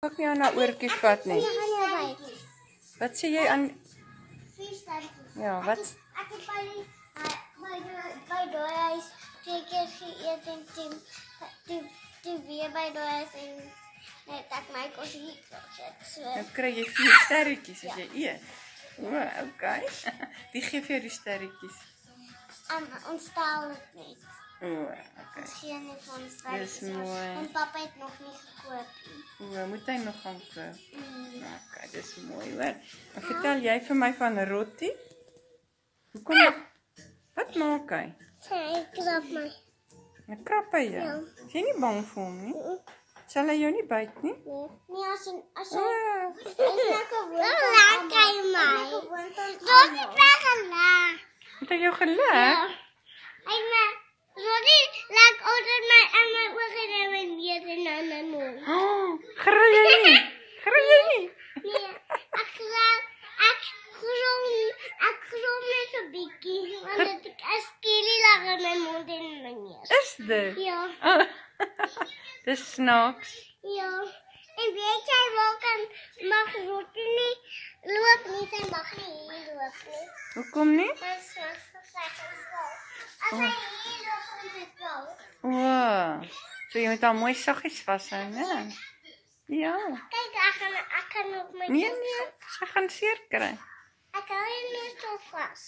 Ook nie aan haar oortjies vat nie. Wat sê jy aan... Ja, wat... Ek het by die huis 2 keer geëet en toe weer by die huis en net ek my kosie gesit. Nou kry jy 4 sterretjies as jy eet. O, okay. Wie gee vir jou die sterretjies? Ons tel dit net. O, okay. Ons gee net vir ons sterretjies. Dis mooi. En papa het nog nie gekoop nie. O, moet hy nog gaan koop? Okay, dis mooi hoor. En vertel jy vir my van Rotti? Hoekom? Wat maak hy? Hy klap my. Hy krap hy jou? Is jy nie bang vir hom nie? Sal hy jou nie byt nie? Nee, as hy is O, lekker my. Dit is weggelag. het hy jou gelag? Roddy lag onder my en my oë en my neus en nou my mond. Oh, gril jy nie? Gril jy nie? Nee, ek grom net 'n bietjie want ek is skeelie lag in my mond en my neus. Is dit? Ja. Oh, dis snaaks. Ja. En weet jy waar kan mag Roddy nie loop nie, sy mag nie hier loop nie. Hoekom nie? Dit is as hy hier loop is dit wel. O, so jy moet haar mooi saggies vashou, né? Ja. Kyk, ek kan op my Nee, sy gaan seer kry. Ek hou nie meer so vas.